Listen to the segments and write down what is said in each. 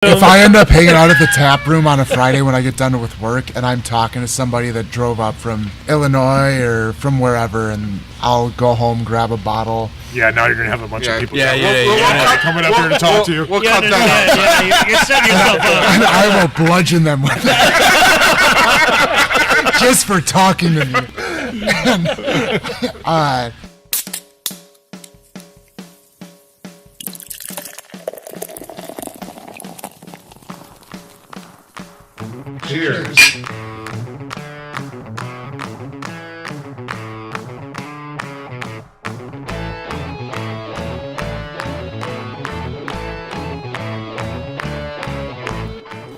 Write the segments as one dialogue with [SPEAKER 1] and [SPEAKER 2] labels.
[SPEAKER 1] If I end up hanging out at the tap room on a Friday when I get done with work and I'm talking to somebody that drove up from Illinois or from wherever, and I'll go home, grab a bottle.
[SPEAKER 2] Yeah, now you're going to have a bunch of people
[SPEAKER 3] coming
[SPEAKER 2] up here to talk to you.
[SPEAKER 3] We'll cut that out.
[SPEAKER 4] You're setting yourself up.
[SPEAKER 1] And I will bludgeon them with that. Just for talking to me.
[SPEAKER 3] Cheers.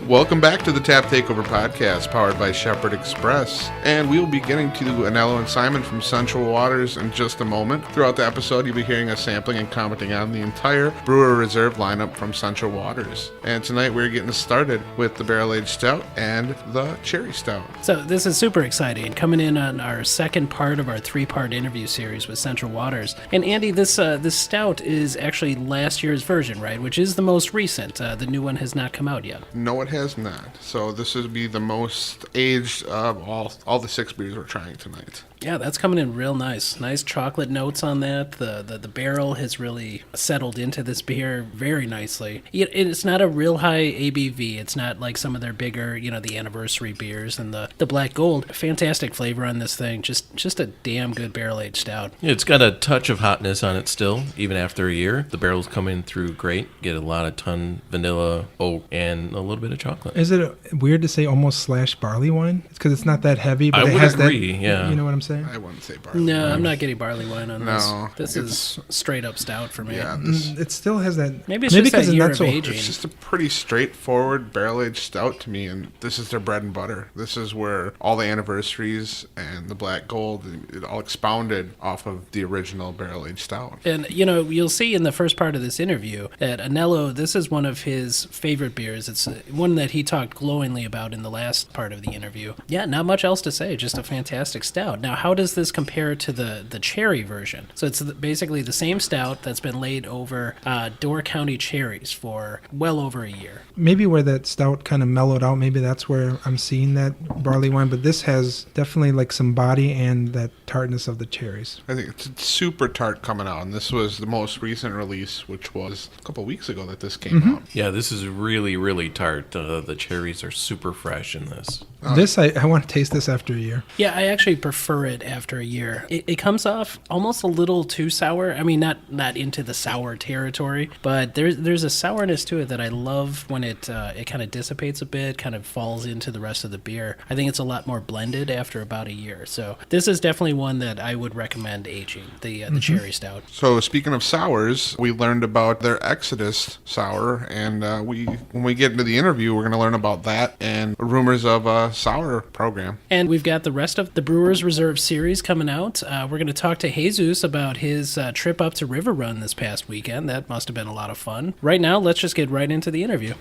[SPEAKER 3] Welcome back to the Tap Takeover Podcast, powered by Shepherd Express. And we will be getting to Anello and Simon from Central Waters in just a moment. Throughout the episode, you'll be hearing us sampling and commenting on the entire Brewer Reserve lineup from Central Waters. And tonight we're getting started with the Barrel-Aged Stout and the Cherry Stout.
[SPEAKER 4] So this is super exciting, coming in on our second part of our three-part interview series with Central Waters. And Andy, this stout is actually last year's version, right? Which is the most recent. The new one has not come out yet.
[SPEAKER 3] No, it has not. So this would be the most aged of all the 6 beers we're trying tonight.
[SPEAKER 4] Yeah, that's coming in real nice. Nice chocolate notes on that. The barrel has really settled into this beer very nicely. It's not a real high ABV. It's not like some of their bigger, the Anniversary beers and the Black Gold. Fantastic flavor on this thing. Just a damn good barrel-aged stout.
[SPEAKER 5] Yeah, it's got a touch of hotness on it still, even after a year. The barrel's coming through great. Get a lot of vanilla, oak, and a little bit of chocolate.
[SPEAKER 6] Is it weird to say almost / barley wine? It's because it's not that heavy, but it has
[SPEAKER 5] agree,
[SPEAKER 6] that.
[SPEAKER 5] Yeah.
[SPEAKER 6] You know what I'm saying?
[SPEAKER 3] I wouldn't say barley wine.
[SPEAKER 4] No, I'm not getting barley wine on this.
[SPEAKER 3] No,
[SPEAKER 4] This is straight up stout for me.
[SPEAKER 3] Yeah,
[SPEAKER 6] It still has that.
[SPEAKER 4] Maybe it's just that
[SPEAKER 6] it's
[SPEAKER 4] year
[SPEAKER 6] not
[SPEAKER 4] of
[SPEAKER 6] so.
[SPEAKER 4] aging.
[SPEAKER 3] It's just a pretty straightforward barrel-aged stout to me, and this is their bread and butter. This is where all the anniversaries and the Black Gold, it all expounded off of the original barrel-aged stout.
[SPEAKER 4] And, you'll see in the first part of this interview that Anello, this is one of his favorite beers. It's one that he talked glowingly about in the last part of the interview. Yeah, not much else to say, just a fantastic stout. Now, how does this compare to the cherry version? So it's basically the same stout that's been laid over Door County cherries for well over a year.
[SPEAKER 6] Maybe where that stout kind of mellowed out, maybe that's where I'm seeing that barley wine. But this has definitely like some body and that tartness of the cherries.
[SPEAKER 3] I think it's super tart coming out, and this was the most recent release, which was a couple weeks ago that this came out.
[SPEAKER 5] Yeah, this is really, really tart. The cherries are super fresh in this.
[SPEAKER 6] This, I want to taste this after a year.
[SPEAKER 4] Yeah, I actually prefer it after a year. It comes off almost a little too sour. I mean, not into the sour territory, but there's a sourness to it that I love when it kind of dissipates a bit, kind of falls into the rest of the beer. I think it's a lot more blended after about a year. So this is definitely one that I would recommend aging, the cherry stout.
[SPEAKER 3] So speaking of sours, we learned about their Exodus sour, and when we get into the interview, we're going to learn about that and rumors of a sour program.
[SPEAKER 4] And we've got the rest of the Brewers Reserve series coming out. We're going to talk to Jesus about his trip up to River Run this past weekend. That must have been a lot of fun. Right now, let's just get right into the interview.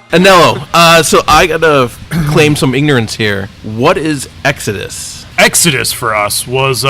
[SPEAKER 5] Anello, so I gotta claim some ignorance here. What is Exodus?
[SPEAKER 2] Exodus for us was,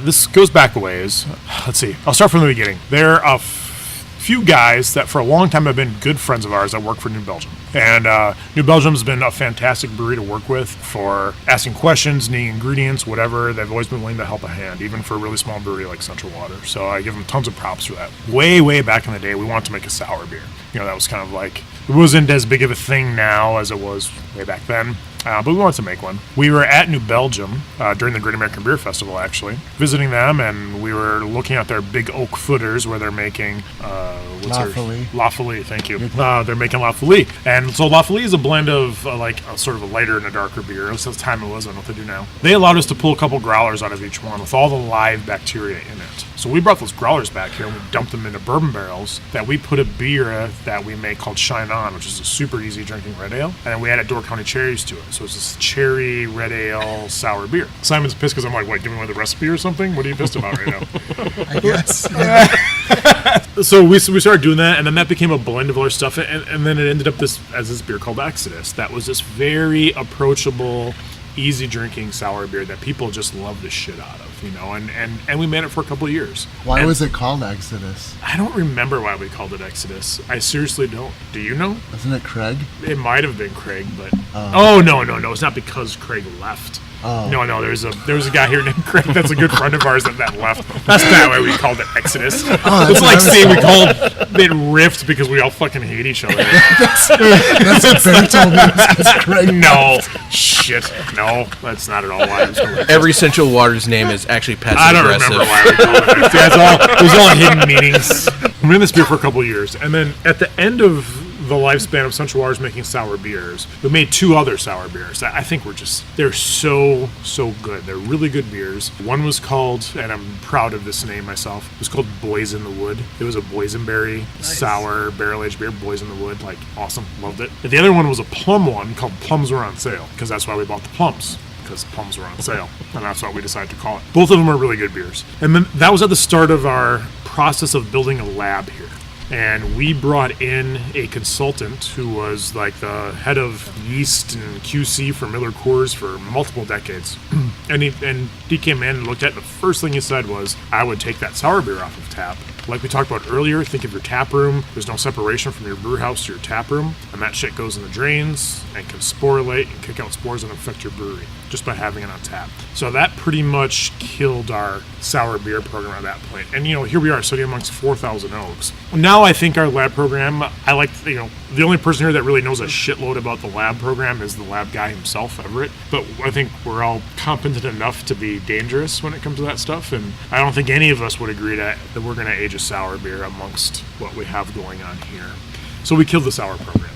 [SPEAKER 2] this goes back a ways. Let's see. I'll start from the beginning. There are a few guys that for a long time have been good friends of ours that work for New Belgium. And New Belgium's been a fantastic brewery to work with for asking questions, needing ingredients, whatever. They've always been willing to help a hand, even for a really small brewery like Central Waters. So I give them tons of props for that. Way, way back in the day, we wanted to make a sour beer. That was kind of like, it wasn't as big of a thing now as it was way back then. But we wanted to make one. We were at New Belgium during the Great American Beer Festival, actually, visiting them, and we were looking at their big oak footers where they're making
[SPEAKER 1] La Folie.
[SPEAKER 2] La Folie, thank you. They're making La Folie. And so La Folie is a blend of sort of a lighter and a darker beer. At least at the time it was. I don't know what they do now. They allowed us to pull a couple growlers out of each one with all the live bacteria in it. So we brought those growlers back here and we dumped them into bourbon barrels that we put a beer that we make called Shine On, which is a super easy drinking red ale. And then we added Door County cherries to it. So it's this cherry red ale sour beer. Simon's pissed because I'm like, what, giving away the recipe or something? What are you pissed about right now?
[SPEAKER 1] I guess.
[SPEAKER 2] So we started doing that, and then that became a blend of our stuff, and then it ended up as this beer called Exodus. That was this very approachable, easy drinking sour beer that people just love the shit out of. and we made it for a couple of years.
[SPEAKER 1] Why
[SPEAKER 2] And
[SPEAKER 1] was it called Exodus?
[SPEAKER 2] I don't remember why we called it Exodus. I seriously don't. Do you know?
[SPEAKER 1] Isn't it Craig?
[SPEAKER 2] It might have been Craig, but no, it's not because Craig left.
[SPEAKER 1] Oh.
[SPEAKER 2] No, there was a guy here named Craig that's a good friend of ours that left. That's not why we called it Exodus. It's like saying we called it Rift because we all fucking hate each other.
[SPEAKER 1] That's what Ben told me. It's Craig.
[SPEAKER 2] No, shit, no, that's not at all why.
[SPEAKER 5] Every Central Waters name is actually passive
[SPEAKER 2] I don't
[SPEAKER 5] aggressive.
[SPEAKER 2] remember why we called it Rift. There's all hidden meanings. We've been in this beer for a couple of years, and then at the end of the lifespan of Central Waters making sour beers, we made 2 other sour beers that I think they're so good. They're really good beers. One was called, and I'm proud of this name myself, it was called Boys in the Wood. It was a boysenberry sour barrel-aged beer, Boys in the Wood, like awesome, loved it. And the other one was a plum one called Plums Were on Sale, because that's why we bought the plums. Because plums were on sale, and that's what we decided to call it. Both of them are really good beers. And then that was at the start of our process of building a lab here. And we brought in a consultant who was like the head of yeast and QC for Miller Coors for multiple decades. and he came in and looked at it. The first thing he said was, I would take that sour beer off of tap. Like we talked about earlier, think of your tap room. There's no separation from your brew house to your tap room, and that shit goes in the drains and can sporulate and kick out spores and affect your brewery just by having it on tap. So that pretty much killed our sour beer program at that point. And here we are sitting amongst 4,000 oaks. Now I think our lab program, the only person here that really knows a shitload about the lab program is the lab guy himself, Everett. But I think we're all competent enough to be dangerous when it comes to that stuff, and I don't think any of us would agree that we're going to age a sour beer amongst what we have going on here. So we killed the sour program.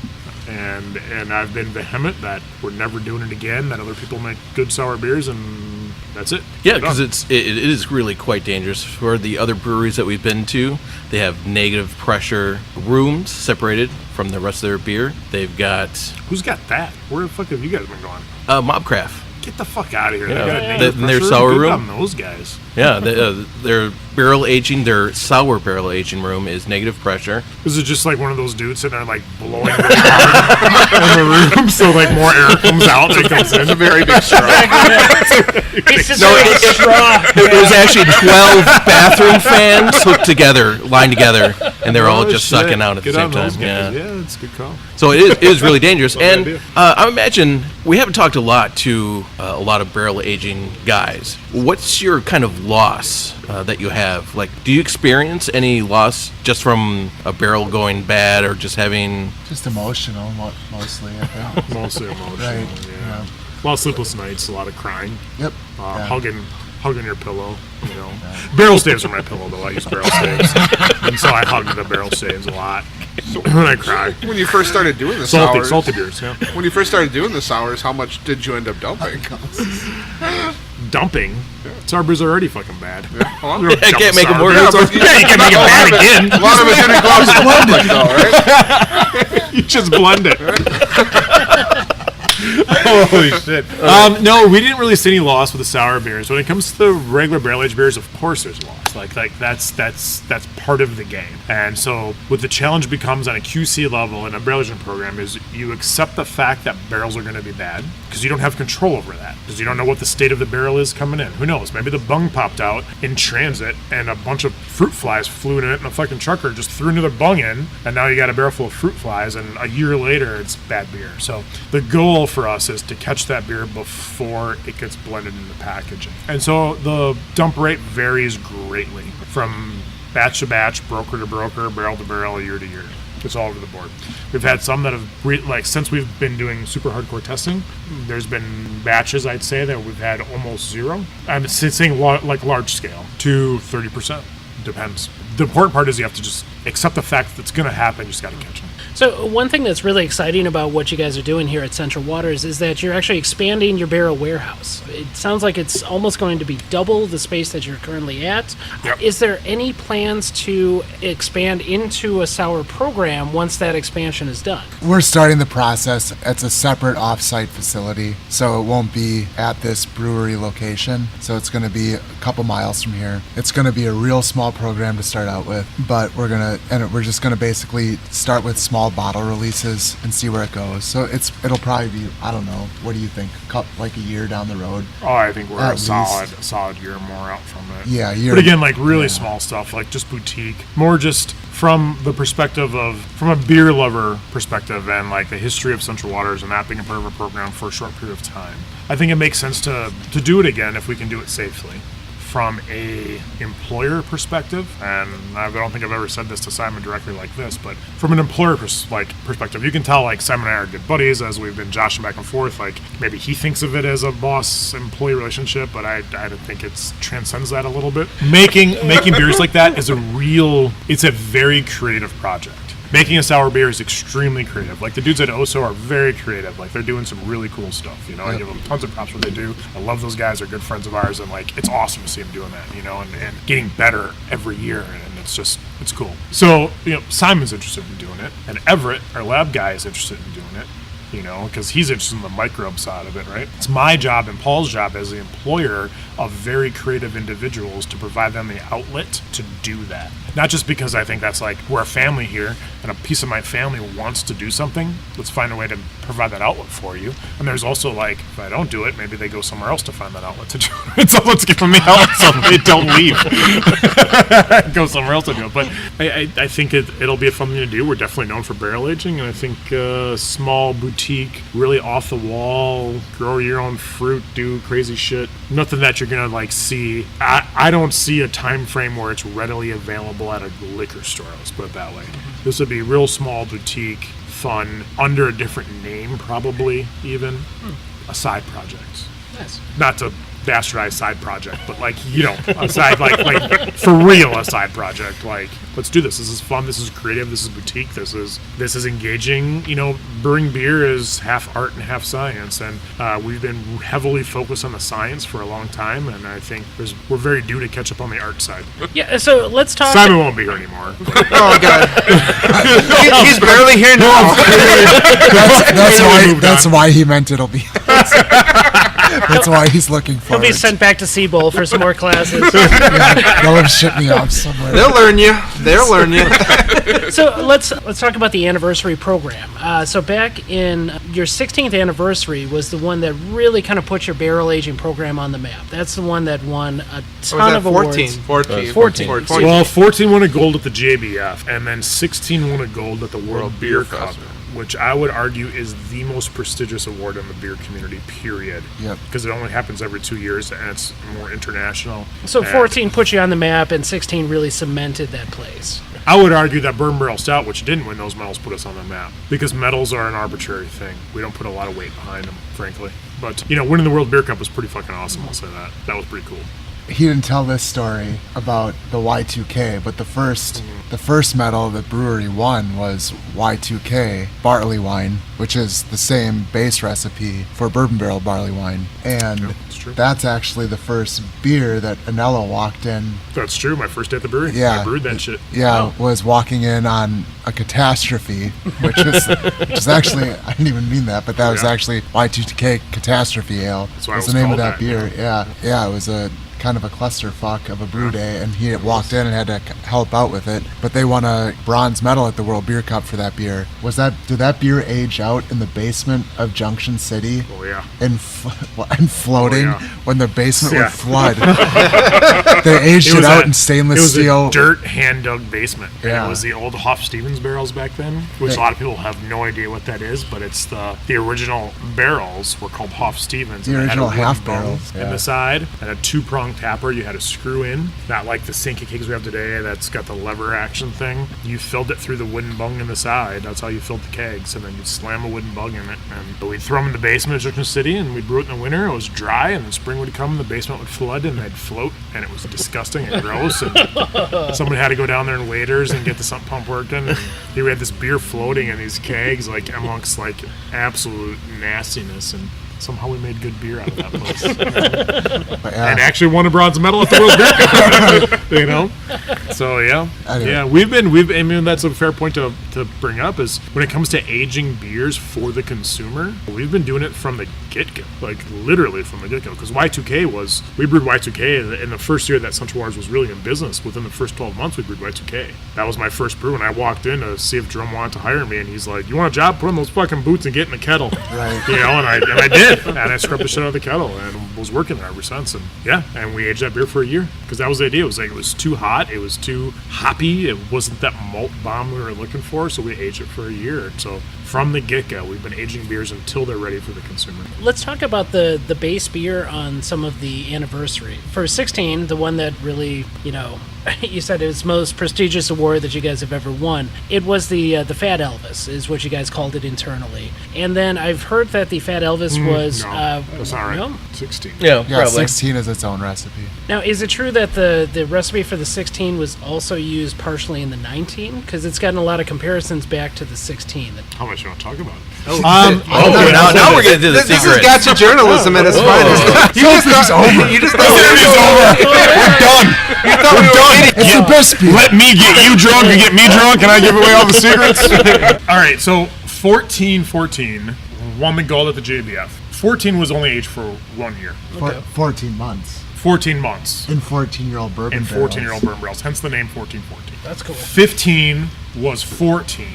[SPEAKER 2] And I've been vehement that we're never doing it again, that other people make good sour beers, and that's it.
[SPEAKER 5] Yeah, because it is really quite dangerous. For the other breweries that we've been to, they have negative pressure rooms separated from the rest of their beer. They've got...
[SPEAKER 2] Who's got that? Where the fuck have you guys been going?
[SPEAKER 5] Mobcraft.
[SPEAKER 2] Get the fuck out of here.
[SPEAKER 5] Yeah.
[SPEAKER 2] They got a negative
[SPEAKER 5] Their
[SPEAKER 2] pressure.
[SPEAKER 5] sour
[SPEAKER 2] Good
[SPEAKER 5] room?
[SPEAKER 2] on those guys.
[SPEAKER 5] Yeah, their barrel aging, their sour barrel aging room is negative pressure.
[SPEAKER 2] This is just like one of those dudes sitting there like blowing really hard in the room, so like more air comes out than comes in.
[SPEAKER 3] It's a very big straw.
[SPEAKER 5] It was actually 12 bathroom fans hooked together, lined together, and they're all just sucking out at the same time.
[SPEAKER 2] Yeah, it's a good call.
[SPEAKER 5] So it is really dangerous.
[SPEAKER 2] Love that
[SPEAKER 5] And
[SPEAKER 2] idea.
[SPEAKER 5] I imagine we haven't talked a lot to a lot of barrel aging guys. What's your kind of loss that you have? Like, do you experience any loss just from a barrel going bad or just having...
[SPEAKER 1] Just emotional, mostly, I think.
[SPEAKER 2] Mostly emotional.
[SPEAKER 1] Right,
[SPEAKER 2] Yeah. A lot of sleepless nights, a lot of crying,
[SPEAKER 1] Yep.
[SPEAKER 2] hugging your pillow. Barrel staves are my pillow, though. I use barrel staves, and so I hug the barrel staves a lot when I cry.
[SPEAKER 3] When you first started doing the sours,
[SPEAKER 2] Salty beers. Yeah.
[SPEAKER 3] when you first started doing the sours, how much did you end up dumping?
[SPEAKER 2] Dumping. Sour beers are already fucking bad.
[SPEAKER 3] Well,
[SPEAKER 2] You don't
[SPEAKER 5] I
[SPEAKER 2] dump
[SPEAKER 5] can't
[SPEAKER 2] a
[SPEAKER 5] make them
[SPEAKER 2] sour
[SPEAKER 5] worse.
[SPEAKER 2] beer.
[SPEAKER 3] but
[SPEAKER 2] Yeah, you can't make it bad again.
[SPEAKER 3] A lot of it didn't go out to public, though, right?
[SPEAKER 2] You just blend it. Holy shit. No, we didn't really see any loss with the sour beers. When it comes to the regular barrel aged beers, of course there's loss. Like that's part of the game. And so what the challenge becomes on a QC level in a barrel aging program is you accept the fact that barrels are going to be bad because you don't have control over that. Because you don't know what the state of the barrel is coming in. Who knows? Maybe the bung popped out in transit and a bunch of fruit flies flew in it and a fucking trucker just threw another bung in, and now you got a barrel full of fruit flies, and a year later it's bad beer. So the goal for us is to catch that beer before it gets blended into packaging. And so the dump rate varies greatly from batch to batch, broker to broker, barrel to barrel, year to year. It's all over the board. We've had some that have, since we've been doing super hardcore testing, there's been batches, I'd say, that we've had almost zero. I'm saying large scale to 30%. Depends. The important part is you have to just accept the fact that it's going to happen. You just got to catch them.
[SPEAKER 4] So one thing that's really exciting about what you guys are doing here at Central Waters is that you're actually expanding your barrel warehouse. It sounds like it's almost going to be double the space that you're currently at.
[SPEAKER 2] Yep.
[SPEAKER 4] Is there any plans to expand into a sour program once that expansion is done?
[SPEAKER 1] We're starting the process. It's a separate off-site facility, so it won't be at this brewery location. So it's going to be a couple miles from here. It's going to be a real small program to start out with, but we're going we're just gonna basically start with small bottle releases and see where it goes. So it'll probably be, I don't know, what do you think? Like a year down the road?
[SPEAKER 2] Oh, I think we're
[SPEAKER 1] At
[SPEAKER 2] a solid year or more out from it.
[SPEAKER 1] Yeah, year.
[SPEAKER 2] But again, like really small stuff, like just boutique, more just from the perspective of, from a beer lover perspective, and like the history of Central Waters and that being a part of our program for a short period of time. I think it makes sense to do it again if we can do it safely. From a employer perspective, and I don't think I've ever said this to Simon directly like this, but from an employer perspective, you can tell like Simon and I are good buddies as we've been joshing back and forth. Like maybe he thinks of it as a boss-employee relationship, but I think it transcends that a little bit. Making beers like that is it's a very creative project. Making a sour beer is extremely creative. Like the dudes at Oso are very creative. Like they're doing some really cool stuff. I give them tons of props for what they do. I love those guys. They're good friends of ours, and like it's awesome to see them doing that. And getting better every year, and it's cool. So Simon's interested in doing it, and Everett, our lab guy, is interested in doing it. Because he's interested in the microbe side of it, right? It's my job and Paul's job as the employer of very creative individuals to provide them the outlet to do that. Not just because I think that's like, we're a family here and a piece of my family wants to do something. Let's find a way to provide that outlet for you. And there's also like, if I don't do it, maybe they go somewhere else to find that outlet to do it. So let's give them the outlet so they don't leave. Go somewhere else to do it. But I think it'll be a fun thing to do. We're definitely known for barrel aging, and I think small boutique, really off the wall, grow your own fruit, do crazy shit. Nothing that you're gonna like see. I don't see a time frame where it's readily available at a liquor store. Let's put it that way. This would be real small boutique, fun, under a different name, probably even a side project.
[SPEAKER 4] Nice.
[SPEAKER 2] Not to bastardize side project, but like a side like for real a side project. Like let's do this. This is fun. This is creative. This is boutique. This is engaging. Brewing beer is half art and half science, and we've been heavily focused on the science for a long time, and I think we're very due to catch up on the art side.
[SPEAKER 4] Yeah. So let's talk.
[SPEAKER 2] Simon won't be here anymore.
[SPEAKER 7] Oh God, he's barely here now.
[SPEAKER 1] That's why he meant it'll be. That's why he's looking for.
[SPEAKER 8] He'll be sent back to Seabowl for some more classes.
[SPEAKER 1] They'll have shipped me off somewhere.
[SPEAKER 7] They'll learn you.
[SPEAKER 8] So let's talk about the anniversary program. So back in your 16th anniversary was the one that really kind of put your barrel aging program on the map. That's the one that won a ton of awards.
[SPEAKER 7] 14.
[SPEAKER 2] Well, 14 won a gold at the JBF, and then 16 won a gold at the World Beer Cup, which I would argue is the most prestigious award in the beer community, period.
[SPEAKER 1] Yep.
[SPEAKER 2] Because it only happens every 2 years, and it's more international.
[SPEAKER 8] So 14 put you on the map, and 16 really cemented that place.
[SPEAKER 2] I would argue that Bourbon Barrel Stout, which didn't win those medals, put us on the map. Because medals are an arbitrary thing. We don't put a lot of weight behind them, frankly. But, winning the World Beer Cup was pretty fucking awesome, I'll say that. That was pretty cool.
[SPEAKER 1] He didn't tell this story about the Y2K, but the first medal that Brewery won was Y2K barley wine, which is the same base recipe for bourbon barrel barley wine. And that's actually the first beer that Anello walked in.
[SPEAKER 2] That's true. My first day at the brewery.
[SPEAKER 1] Yeah.
[SPEAKER 2] I brewed that shit.
[SPEAKER 1] Yeah, was walking in on a catastrophe, which is actually, I didn't even mean that, but that was actually Y2K Catastrophe Ale.
[SPEAKER 2] That's why
[SPEAKER 1] was
[SPEAKER 2] it was
[SPEAKER 1] the name of
[SPEAKER 2] called
[SPEAKER 1] that
[SPEAKER 2] that,
[SPEAKER 1] beer. Yeah, it was a kind of a clusterfuck of a brew day, and he had walked in and had to help out with it. But they won a bronze medal at the World Beer Cup for that beer. Did that beer age out in the basement of Junction City?
[SPEAKER 2] Oh yeah.
[SPEAKER 1] And floating when the basement would
[SPEAKER 2] Yeah.
[SPEAKER 1] flood. They aged it out in stainless steel.
[SPEAKER 2] It was a dirt hand-dug basement. And
[SPEAKER 1] Yeah.
[SPEAKER 2] it was the old Hoff Stevens barrels back then, which a lot of people have no idea what that is, but it's the original barrels were called Hoff Stevens.
[SPEAKER 1] The
[SPEAKER 2] and they had a
[SPEAKER 1] original
[SPEAKER 2] wooden
[SPEAKER 1] half
[SPEAKER 2] bung
[SPEAKER 1] barrels,
[SPEAKER 2] in
[SPEAKER 1] yeah.
[SPEAKER 2] the side, and a two-pronged tapper you had to screw in, not like the Sinky kegs we have today that's got the lever action thing. You filled it through the wooden bung in the side. That's how you filled the kegs, and then you'd slam a wooden bung in it, and we'd throw them in the basement of Junction City, and we'd brew it in the winter. It was dry, and the spring would come, and the basement would flood, and they'd float, and it was disgusting and gross, and somebody had to go down there in waders and get the sump pump working, and we had this beer floating in these kegs, like amongst like absolute nastiness, and somehow we made good beer out of that place.
[SPEAKER 1] But yeah,
[SPEAKER 2] And actually won a bronze medal at the World Beer Cup. So
[SPEAKER 1] Anyway.
[SPEAKER 2] I mean, that's a fair point to bring up, is when it comes to aging beers for the consumer, we've been doing it from the get-go, like literally from the get-go, because we brewed Y2K in the first year that Central Waters was really in business. Within the first 12 months, we brewed Y2K. That was my first brew, and I walked in to see if Drum wanted to hire me, and he's like, "You want a job? Put on those fucking boots and get in the kettle."
[SPEAKER 1] Right.
[SPEAKER 2] And I did, and I scrubbed the shit out of the kettle, and was working there ever since. And we aged that beer for a year, because that was the idea. It was like, it was too hot, it was too hoppy, it wasn't that malt bomb we were looking for, so we aged it for a year. So from the get-go, we've been aging beers until they're ready for the consumer.
[SPEAKER 8] Let's talk about the base beer on some of the Anniversary. For 16, the one that really, you said it's most prestigious award that you guys have ever won. It was the Fat Elvis, is what you guys called it internally. And then I've heard that the Fat Elvis was...
[SPEAKER 2] No, that's not right.
[SPEAKER 8] No?
[SPEAKER 2] 16.
[SPEAKER 5] Yeah,
[SPEAKER 1] Yeah,
[SPEAKER 5] probably.
[SPEAKER 1] 16 is its own recipe.
[SPEAKER 8] Now, is it true that the recipe for the 16 was also used partially in the 19? Because it's gotten a lot of comparisons back to the 16.
[SPEAKER 2] How much you want to talk about it?
[SPEAKER 5] Now we're getting to the
[SPEAKER 7] This is
[SPEAKER 5] secret.
[SPEAKER 7] gotcha journalism at its finest. You just thought you
[SPEAKER 2] We're done. We're done.
[SPEAKER 1] It's the best beer.
[SPEAKER 2] Let me get you drunk and get me drunk, and I give away all the secrets. All right, so 14 won the gold at the JBF. 14 was only aged for 1 year.
[SPEAKER 1] 14 months.
[SPEAKER 2] 14 months
[SPEAKER 1] In 14-year-old bourbon
[SPEAKER 2] in
[SPEAKER 1] barrels.
[SPEAKER 2] 14-year-old bourbon barrels, hence the name 1414.
[SPEAKER 8] That's cool.
[SPEAKER 2] 15 was 14,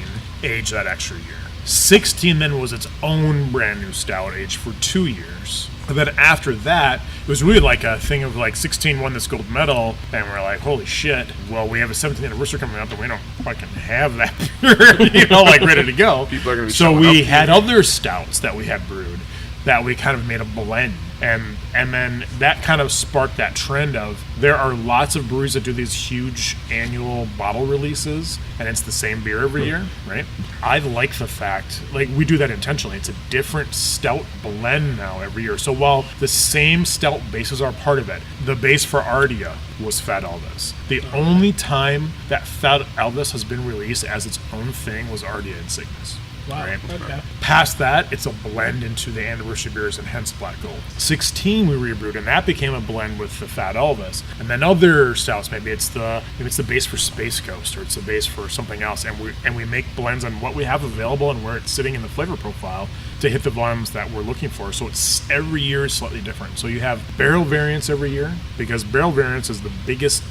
[SPEAKER 2] aged that extra year. 16 then was its own brand new stout, aged for 2 years. And then after that, it was really like a thing of like 16 won this gold medal, and we're like, holy shit, well, we have a 17th anniversary coming up, and we don't fucking have that beer, like ready to go.
[SPEAKER 3] People are gonna be
[SPEAKER 2] So
[SPEAKER 3] showing
[SPEAKER 2] we
[SPEAKER 3] up.
[SPEAKER 2] had other stouts that we had brewed that we kind of made a blend. And then that kind of sparked that trend of, there are lots of breweries that do these huge annual bottle releases, and it's the same beer every year, right? I like the fact, like, we do that intentionally. It's a different stout blend now every year. So while the same stout bases are part of it, the base for Ardia was Fat Elvis. The only time that Fat Elvis has been released as its own thing was Ardia and Cygnus.
[SPEAKER 8] Wow,
[SPEAKER 2] Right?
[SPEAKER 8] okay.
[SPEAKER 2] Past that, it's a blend into the Anniversary beers and hence Black Gold. 16 we rebrewed, and that became a blend with the Fat Elvis. And then other stouts, maybe it's the base for Space Ghost, or it's the base for something else, and we make blends on what we have available and where it's sitting in the flavor profile to hit the volumes that we're looking for. So it's every year is slightly different. So you have barrel variants every year, because barrel variants is the biggest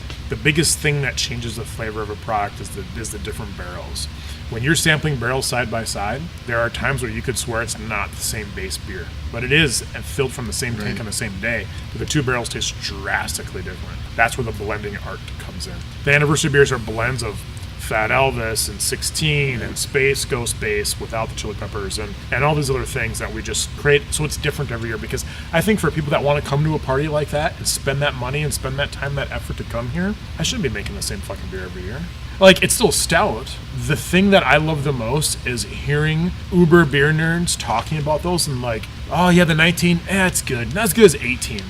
[SPEAKER 2] thing that changes the flavor of a product is the different barrels. When you're sampling barrels side by side, there are times where you could swear it's not the same base beer, but it is, and filled from the same tank on the same day. But the two barrels taste drastically different. That's where the blending art comes in. The Anniversary beers are blends of Fat Elvis and 16 and Space Ghost base without the chili peppers and all these other things that we just create, so it's different every year. Because I think for people that want to come to a party like that and spend that money and spend that time, that effort to come here, I shouldn't be making the same fucking beer every year. Like, it's still stout. The thing that I love the most is hearing Uber beer nerds talking about those and like, oh yeah, the 19, it's good. Not as good as 18,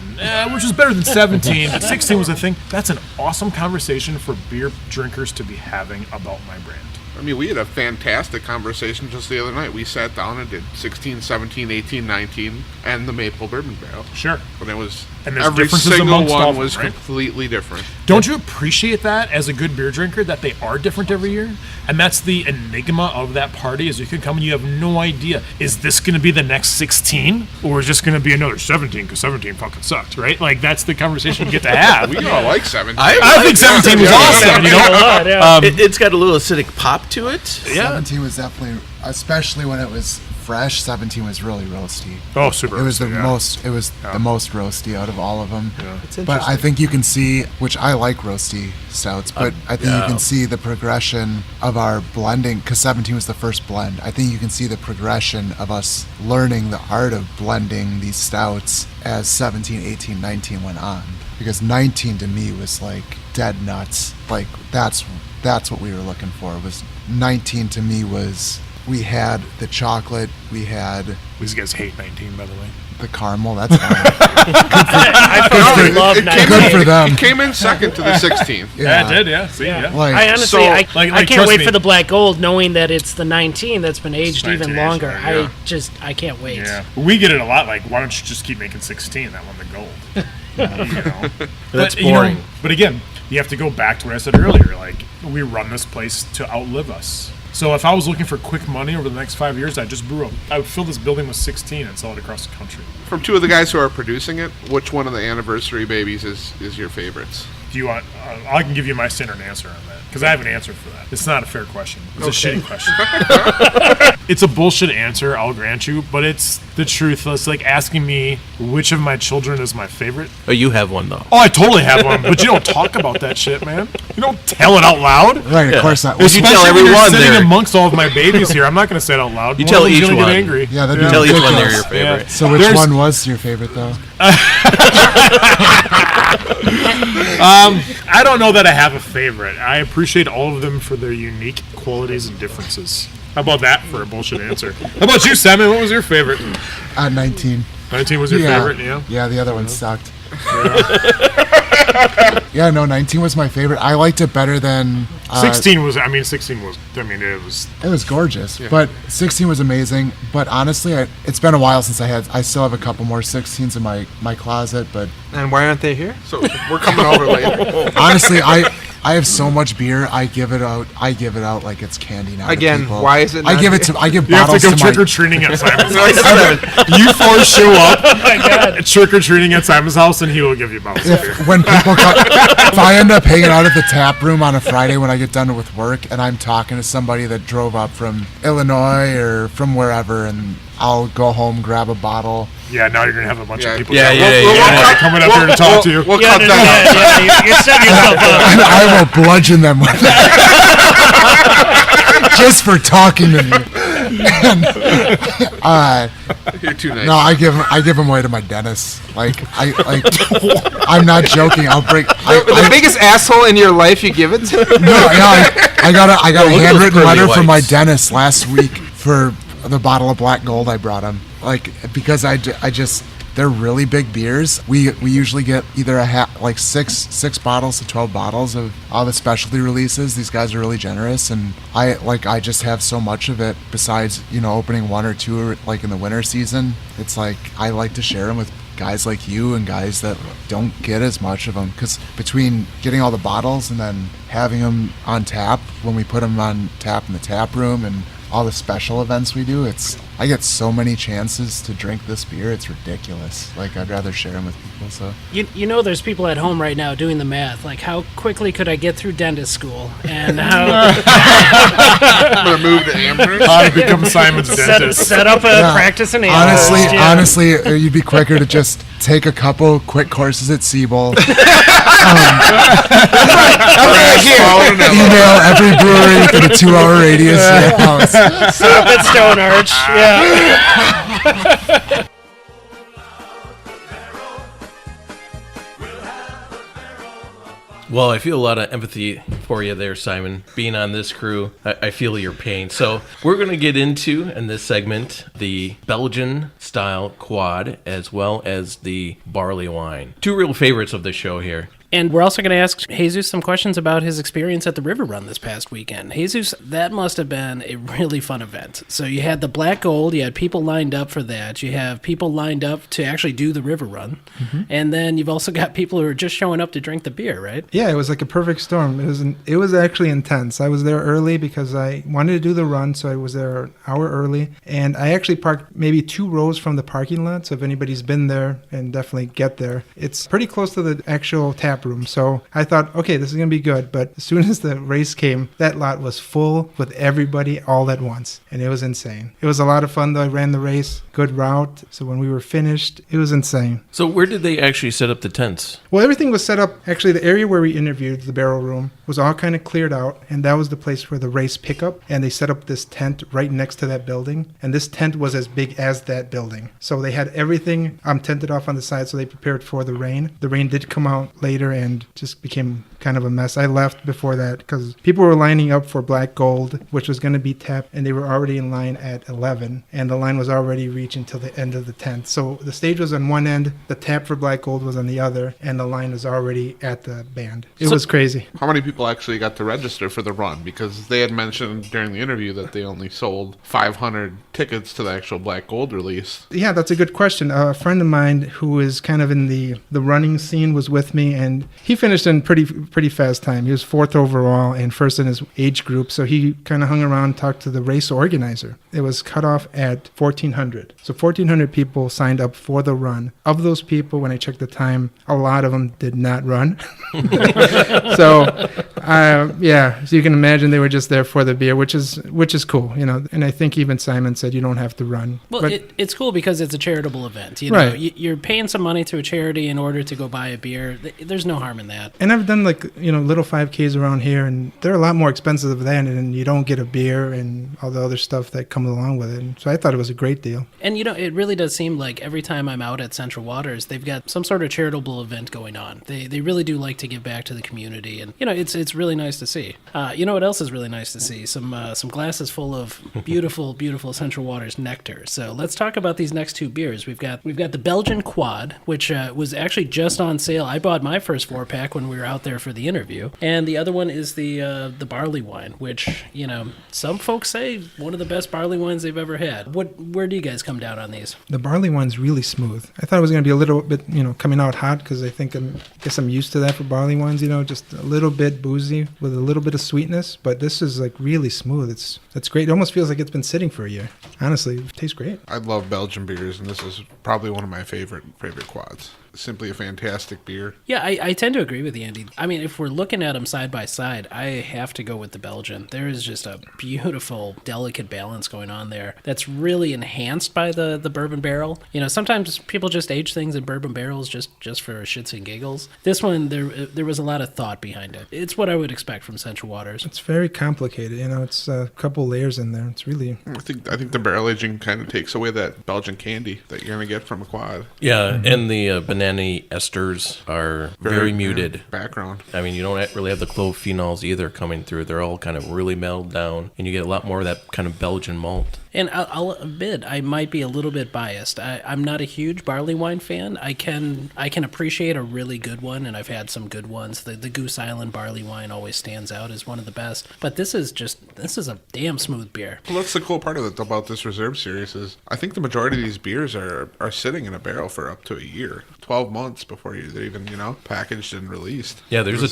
[SPEAKER 2] which is better than 17, but 16 was a thing. That's an awesome conversation for beer drinkers to be having about my brand.
[SPEAKER 3] I mean, we had a fantastic conversation just the other night. We sat down and did 16, 17, 18, 19, and the maple bourbon barrel.
[SPEAKER 2] Sure.
[SPEAKER 3] And it was,
[SPEAKER 2] And there's
[SPEAKER 3] every
[SPEAKER 2] differences
[SPEAKER 3] single
[SPEAKER 2] amongst all
[SPEAKER 3] one
[SPEAKER 2] of them,
[SPEAKER 3] was
[SPEAKER 2] right?
[SPEAKER 3] completely different.
[SPEAKER 2] Don't you appreciate that as a good beer drinker, that they are different every year? And that's the enigma of that party, is you can come and you have no idea, is this going to be the next 16? Or is this going to be another 17, because 17 fucking sucked, right? Like, that's the conversation you get to have.
[SPEAKER 3] We all like 17.
[SPEAKER 2] I think 17 was awesome, you know?
[SPEAKER 5] It's got a little acidic pop to it.
[SPEAKER 2] Yeah.
[SPEAKER 1] 17 was definitely, especially when it was fresh, 17 was really roasty.
[SPEAKER 2] Oh, super.
[SPEAKER 1] It was the
[SPEAKER 2] roasty, yeah.
[SPEAKER 1] most. It was the most roasty out of all of them.
[SPEAKER 2] Yeah.
[SPEAKER 1] But I think you can see, which I like roasty stouts, but I think you can see the progression of our blending, because 17 was the first blend. I think you can see the progression of us learning the art of blending these stouts as 17, 18, 19 went on. Because 19 to me was like dead nuts. Like that's what we were looking for. Was 19 to me was, we had the chocolate, we had...
[SPEAKER 2] These guys hate 19, by the way.
[SPEAKER 1] the caramel. That's fine.
[SPEAKER 8] I probably love
[SPEAKER 3] It
[SPEAKER 8] 19.
[SPEAKER 1] Good for them.
[SPEAKER 3] It came in second to the 16.
[SPEAKER 2] Yeah, it did. Yeah. See, yeah.
[SPEAKER 1] Like,
[SPEAKER 8] I honestly,
[SPEAKER 3] So,
[SPEAKER 8] I can't
[SPEAKER 2] trust
[SPEAKER 8] wait
[SPEAKER 2] me.
[SPEAKER 8] for the black gold, knowing that it's the 19 that's been aged
[SPEAKER 2] 19
[SPEAKER 8] even
[SPEAKER 2] aged,
[SPEAKER 8] longer.
[SPEAKER 2] yeah.
[SPEAKER 8] I can't wait.
[SPEAKER 2] Yeah, we get it a lot. Like, why don't you just keep making 16? That won the gold.
[SPEAKER 5] That's
[SPEAKER 2] But,
[SPEAKER 5] boring.
[SPEAKER 2] But again, you have to go back to what I said earlier. Like, we run this place to outlive us. So if I was looking for quick money over the next 5 years, I would fill this building with 16 and sell it across the country.
[SPEAKER 3] From two of the guys who are producing it, which one of the anniversary babies is your favorites?
[SPEAKER 2] If you want, I can give you my standard answer on that because I have an answer for that. It's not a fair question. It's a shitty question. It's a bullshit answer, I'll grant you, but it's the truth. It's like asking me which of my children is my favorite.
[SPEAKER 5] Oh, you have one though.
[SPEAKER 2] Oh, I totally have one, but you don't talk about that shit, man. You don't tell it out loud.
[SPEAKER 1] right, of course not.
[SPEAKER 5] Well, you tell
[SPEAKER 2] Especially when you're
[SPEAKER 5] everyone
[SPEAKER 2] sitting
[SPEAKER 5] there.
[SPEAKER 2] amongst all of my babies here. I'm not going to say it out loud.
[SPEAKER 5] You
[SPEAKER 2] One
[SPEAKER 5] tell
[SPEAKER 2] of them's
[SPEAKER 5] each
[SPEAKER 2] gonna
[SPEAKER 5] one.
[SPEAKER 2] Get angry.
[SPEAKER 1] Yeah, that'd
[SPEAKER 5] You
[SPEAKER 1] be
[SPEAKER 5] tell each one
[SPEAKER 1] ridiculous.
[SPEAKER 5] they're your favorite.
[SPEAKER 1] So which
[SPEAKER 2] There's-
[SPEAKER 1] one was your favorite though?
[SPEAKER 2] I don't know that I have a favorite. I appreciate all of them for their unique qualities and differences. How about that for a bullshit answer? How about you, Simon? What was your favorite?
[SPEAKER 1] 19.
[SPEAKER 2] 19 was your favorite, yeah?
[SPEAKER 1] Yeah, the other one sucked. Yeah, no, 19 was my favorite. I liked it better than
[SPEAKER 2] 16 was, it was
[SPEAKER 1] It was gorgeous, but 16 was amazing. But honestly, it's been a while since I still have a couple more 16s in my closet. But
[SPEAKER 7] And why aren't they here?
[SPEAKER 3] So we're coming over later.
[SPEAKER 1] honestly, I have so much beer. I give it out like it's candy now. to
[SPEAKER 7] Again,
[SPEAKER 1] people.
[SPEAKER 7] why is it
[SPEAKER 1] I
[SPEAKER 7] not
[SPEAKER 1] give it
[SPEAKER 7] here?
[SPEAKER 1] to. I give
[SPEAKER 2] You have to
[SPEAKER 1] bottles
[SPEAKER 2] go
[SPEAKER 1] to
[SPEAKER 2] trick or
[SPEAKER 1] my.
[SPEAKER 2] treating at Simon's house. You four show up trick or treating at Simon's house, and he will give you bottles of beer.
[SPEAKER 1] When people come, if I end up hanging out at the tap room on a Friday when I get done with work, and I'm talking to somebody that drove up from Illinois or from wherever, and I'll go home, grab a bottle.
[SPEAKER 2] Yeah, now you're gonna have a bunch of people coming up here to talk to you.
[SPEAKER 3] We'll cut that out.
[SPEAKER 8] You're setting yourself up.
[SPEAKER 1] And I will bludgeon them with it. Just for talking to me.
[SPEAKER 3] You're too nice.
[SPEAKER 1] No, I give them away to my dentist. I'm not joking. I'll break.
[SPEAKER 7] The biggest asshole in your life, you give it to?
[SPEAKER 1] I got a
[SPEAKER 5] look at those
[SPEAKER 1] handwritten
[SPEAKER 5] pearly
[SPEAKER 1] letter from my
[SPEAKER 5] whites.
[SPEAKER 1] dentist last week for the bottle of Black Gold I brought him. Because I just they're really big beers. We usually get either six bottles to 12 bottles of all the specialty releases. These guys are really generous, and I just have so much of it. Besides, opening one or two like in the winter season, it's like I like to share them with guys like you and guys that don't get as much of them, because between getting all the bottles and then having them on tap when we put them on tap in the tap room and all the special events we do, I get so many chances to drink this beer. It's ridiculous. I'd rather share them with people. So
[SPEAKER 8] There's people at home right now doing the math. Like, how quickly could I get through dentist school? And how
[SPEAKER 3] I'm gonna move to Amherst.
[SPEAKER 2] How to become Simon's dentist.
[SPEAKER 8] set up a practice in Amherst.
[SPEAKER 1] Honestly, you'd be quicker to just take a couple quick courses at Siebel. Email every brewery within a 2-hour radius of your house.
[SPEAKER 8] Set up at Stone Arch. Yeah.
[SPEAKER 5] Well, I feel a lot of empathy for you there, Simon. Being on this crew, I feel your pain. So we're going to get into, in this segment, the Belgian-style quad, as well as the barley wine. Two real favorites of the show here.
[SPEAKER 4] And we're also going to ask Jesus some questions about his experience at the River Run this past weekend. Jesus, that must have been a really fun event. So you had the Black Gold, you had people lined up for that, you have people lined up to actually do the River Run, and then you've also got people who are just showing up to drink the beer, right?
[SPEAKER 6] Yeah, it was like a perfect storm. It was actually intense. I was there early because I wanted to do the run, so I was there an hour early. And I actually parked maybe 2 rows from the parking lot, so if anybody's been there, and definitely get there. It's pretty close to the actual tap room. So I thought, okay, this is going to be good. But as soon as the race came, that lot was full with everybody all at once. And it was insane. It was a lot of fun, though. I ran the race, good route. So when we were finished, it was insane.
[SPEAKER 5] So where did they actually set up the tents?
[SPEAKER 6] Well, everything was set up. Actually, the area where we interviewed, the barrel room, was all kind of cleared out. And that was the place for the race pickup. And they set up this tent right next to that building. And this tent was as big as that building. So they had everything tented off on the side, so they prepared for the rain. The rain did come out later and just became kind of a mess. I left before that because people were lining up for Black Gold, which was going to be tapped, and they were already in line at 11, and the line was already reaching till the end of the 10th. So the stage was on one end, the tap for Black Gold was on the other, and the line was already at the band. It was crazy.
[SPEAKER 3] How many people actually got to register for the run? Because they had mentioned during the interview that they only sold 500 tickets to the actual Black Gold release.
[SPEAKER 6] Yeah, that's a good question. A friend of mine who is kind of in the running scene was with me, and he finished in pretty fast time. He was 4th overall and first in his age group, so he kind of hung around and talked to the race organizer. It was cut off at 1,400. So 1,400 people signed up for the run. Of those people, when I checked the time, a lot of them did not run. So you can imagine they were just there for the beer, which is cool, you know. And I think even Simon said you don't have to run.
[SPEAKER 4] Well, it's cool because it's a charitable event. You know,
[SPEAKER 6] Right.
[SPEAKER 4] You're paying some money to a charity in order to go buy a beer. There's no harm in that.
[SPEAKER 6] And I've done little 5Ks around here, and they're a lot more expensive than, and you don't get a beer and all the other stuff that comes along with it. And so I thought it was a great deal.
[SPEAKER 4] And it really does seem like every time I'm out at Central Waters, they've got some sort of charitable event going on. They really do like to give back to the community, and it's really nice to see. You know what else is really nice to see? Some glasses full of beautiful, beautiful Central Waters nectar. So let's talk about these next two beers. We've got the Belgian Quad, which was actually just on sale. I bought my first 4-pack when we were out there for the interview, and the other one is the barley wine, which some folks say one of the best barley wines they've ever had. Where do you guys come down on these?
[SPEAKER 6] The barley wine's really smooth. I thought it was going to be a little bit, coming out hot because I guess I'm used to that for barley wines, just a little bit boozy with a little bit of sweetness, but this is like really smooth. It's great. It almost feels like it's been sitting for a year. Honestly, it tastes great.
[SPEAKER 3] I love Belgian beers, and this is probably one of my favorite quads. Simply a fantastic beer.
[SPEAKER 4] Yeah, I tend to agree with you, Andy. I mean, if we're looking at them side by side, I have to go with the Belgian. There is just a beautiful, delicate balance going on there that's really enhanced by the bourbon barrel. Sometimes people just age things in bourbon barrels just for shits and giggles. This one, there was a lot of thought behind it. It's what I would expect from Central Waters.
[SPEAKER 6] It's very complicated. It's a couple layers in there. It's really...
[SPEAKER 3] I think the barrel aging kind of takes away that Belgian candy that you're going to get from a quad.
[SPEAKER 5] Yeah, and the banana esters are very muted.
[SPEAKER 3] Background.
[SPEAKER 5] I mean, you don't really have the clove phenols either coming through. They're all kind of really mellowed down, and you get a lot more of that kind of Belgian malt.
[SPEAKER 4] And I'll admit, I might be a little bit biased. I'm not a huge barley wine fan. I can appreciate a really good one, and I've had some good ones. The Goose Island barley wine always stands out as one of the best. But this is a damn smooth beer.
[SPEAKER 3] Well, that's the cool part of it about this Reserve Series is I think the majority of these beers are sitting in a barrel for up to a year, 12 months before they're even packaged and released.
[SPEAKER 5] Yeah, there's a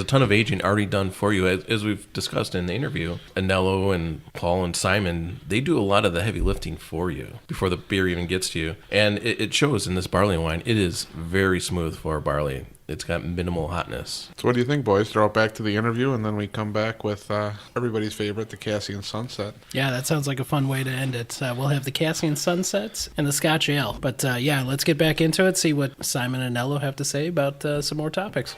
[SPEAKER 5] ton of aging already done for you, as we've discussed in the interview. Anello and Paul and Simon, they do a lot of the heavy lifting for you before the beer even gets to you, and it shows in this barley wine. It is very smooth for a barley. It's got minimal hotness.
[SPEAKER 3] So what do you think, boys? Throw it back to the interview, and then we come back with everybody's favorite, the Cassian Sunset.
[SPEAKER 4] Yeah, that sounds like a fun way to end it. We'll have the Cassian Sunsets and the Scotch Ale. But let's get back into it, see what Simon and Anello have to say about some more topics.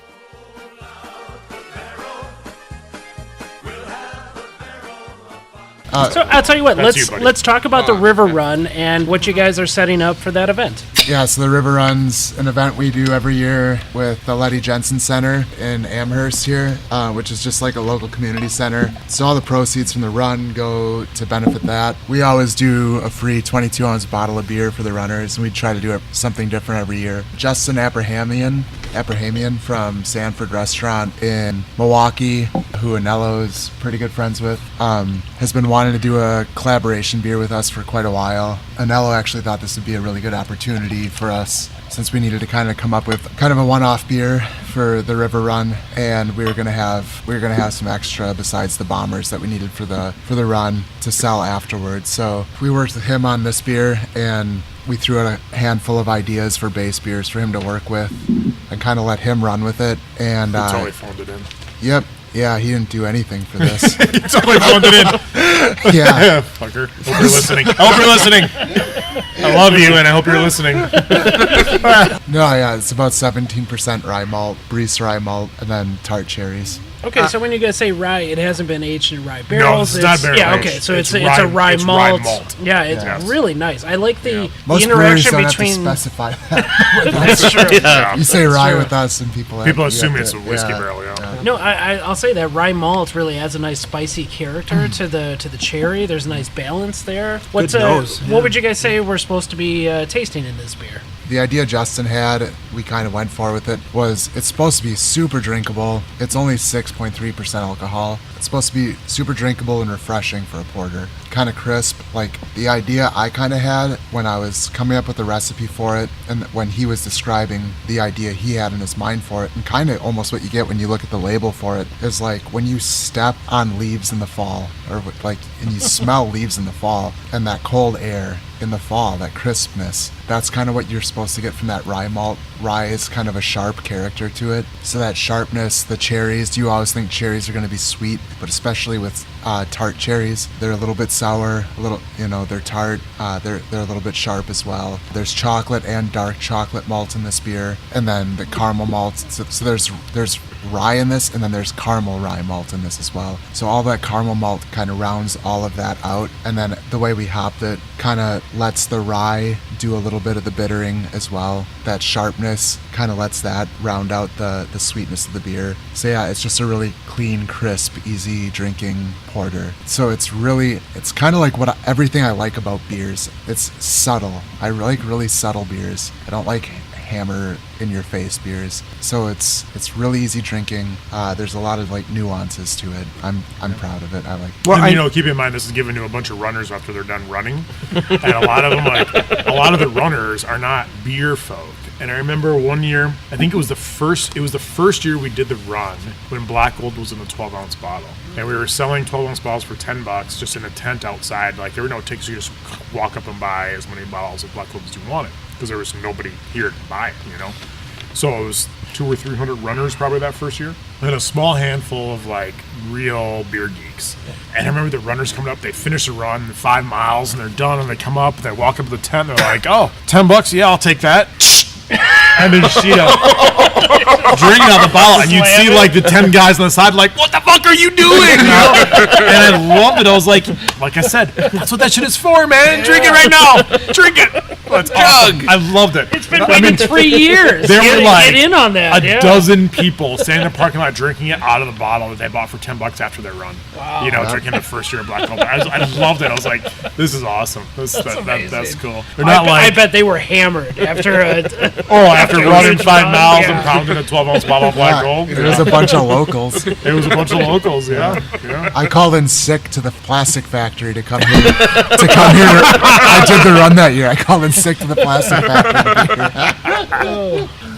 [SPEAKER 4] So I'll tell you what, let's talk about the River Run and what you guys are setting up for that event.
[SPEAKER 1] Yeah, so the River Run's an event we do every year with the Letty Jensen Center in Amherst here, which is just like a local community center. So all the proceeds from the run go to benefit that. We always do a free 22-ounce bottle of beer for the runners, and we try to do something different every year. Justin Abrahamian from Sanford Restaurant in Milwaukee, who Anello is pretty good friends with, has been wanting to do a collaboration beer with us for quite a while. Anello actually thought this would be a really good opportunity for us since we needed to kind of come up with kind of a one-off beer for the River Run, and we were gonna have some extra besides the bombers that we needed for the run to sell afterwards. So we worked with him on this beer, and we threw out a handful of ideas for base beers for him to work with and kind of let him run with it. And
[SPEAKER 2] That's all he phoned it in.
[SPEAKER 1] Yep. Yeah, he didn't do anything for this.
[SPEAKER 2] He totally phoned it in.
[SPEAKER 1] Yeah.
[SPEAKER 2] Fucker. Hope you're listening. I hope you're listening. I love you, and I hope you're listening.
[SPEAKER 1] No, yeah, it's about 17% rye malt, Briess rye malt, and then tart cherries.
[SPEAKER 8] Okay, so when you guys say rye, it hasn't been aged in rye
[SPEAKER 2] No,
[SPEAKER 8] barrels.
[SPEAKER 2] it's not barrel
[SPEAKER 8] Yeah,
[SPEAKER 2] aged.
[SPEAKER 8] okay, so
[SPEAKER 2] It's
[SPEAKER 8] it's
[SPEAKER 2] rye-
[SPEAKER 8] a rye
[SPEAKER 2] it's
[SPEAKER 8] malt.
[SPEAKER 2] rye malt.
[SPEAKER 8] Yeah, it's
[SPEAKER 2] Yes.
[SPEAKER 8] really nice. I like the
[SPEAKER 1] Most breweries
[SPEAKER 8] interaction
[SPEAKER 1] don't have to
[SPEAKER 8] between.
[SPEAKER 1] specify that.
[SPEAKER 8] That's true.
[SPEAKER 2] Yeah.
[SPEAKER 1] You say rye
[SPEAKER 8] true.
[SPEAKER 1] with us, and people
[SPEAKER 2] People
[SPEAKER 1] you
[SPEAKER 2] assume
[SPEAKER 1] have
[SPEAKER 2] it's
[SPEAKER 1] to-
[SPEAKER 2] a whiskey
[SPEAKER 1] yeah,
[SPEAKER 2] barrel, yeah.
[SPEAKER 8] No, I'll say that rye malt really adds a nice spicy character to the cherry. There's a nice balance there. What's
[SPEAKER 6] nose,
[SPEAKER 8] What would you guys say we're supposed to be tasting in this beer?
[SPEAKER 1] The idea Justin had, we kind of went for with it, was it's supposed to be super drinkable. It's only 6.3% alcohol. It's supposed to be super drinkable and refreshing for a porter. Kind of crisp. Like, the idea I kind of had when I was coming up with the recipe for it, and when he was describing the idea he had in his mind for it, and kind of almost what you get when you look at the label for it, is like when you step on leaves in the fall, or like, and you smell leaves in the fall, and that cold air in the fall, that crispness, that's kind of what you're supposed to get from that rye malt. Rye is kind of a sharp character to it, so that sharpness, the cherries, you always think cherries are going to be sweet, but especially with tart cherries, they're a little bit sour, a little, they're tart, they're a little bit sharp as well. There's chocolate and dark chocolate malt in this beer, and then the caramel malt, so there's rye in this, and then there's caramel rye malt in this as well. So all that caramel malt kind of rounds all of that out, and then the way we hopped it kind of lets the rye do a little bit of the bittering as well. That sharpness kind of lets that round out the sweetness of the beer. So yeah, it's just a really clean, crisp, easy drinking porter. So it's kind of like everything I like about beers. It's subtle. I like really subtle beers. I don't like hammer in your face beers. So it's really easy drinking. There's a lot of like nuances to it. I'm proud of it. I like it.
[SPEAKER 6] Well,
[SPEAKER 2] And keep in mind this is given to a bunch of runners after they're done running, and a lot of them, a lot of the runners are not beer folk. And I remember one year, I think it was the first year we did the run when Black Gold was in a 12-ounce bottle, and we were selling 12-ounce bottles for $10 just in a tent outside. Like, there were no tickets. You just walk up and buy as many bottles of Black Gold as you wanted, because there was nobody here to buy it, So it was 200 or 300 runners probably that first year, and a small handful of like real beer geeks. And I remember the runners coming up, they finish the run 5 miles and they're done, and they come up and they walk up to the tent, and they're like, "Oh, $10, yeah, I'll take that." And then drinking out the bottle, and you'd see like the 10 guys on the side like, "What the fuck are you doing?" And I loved it. I was like I said, that's what that shit is for, man. Drink it right now. Drink it. That's awesome. I loved it.
[SPEAKER 8] It's been waiting 3 years.
[SPEAKER 2] There were like
[SPEAKER 8] get in on that.
[SPEAKER 2] a dozen people standing in the parking lot drinking it out of the bottle that they bought for $10 after their run. Wow. Drinking the first year of Black Gold. I loved it. I was like, this is awesome. That's cool. They're not
[SPEAKER 8] I bet they were hammered after
[SPEAKER 2] after running 5 miles and pounding a 12-ounce bottle of Black Gold.
[SPEAKER 1] It was a bunch of locals.
[SPEAKER 2] It was a bunch of locals, yeah.
[SPEAKER 1] I called in sick to the plastic factory to come here. I did the run that year. I called in sick to the plastic factory.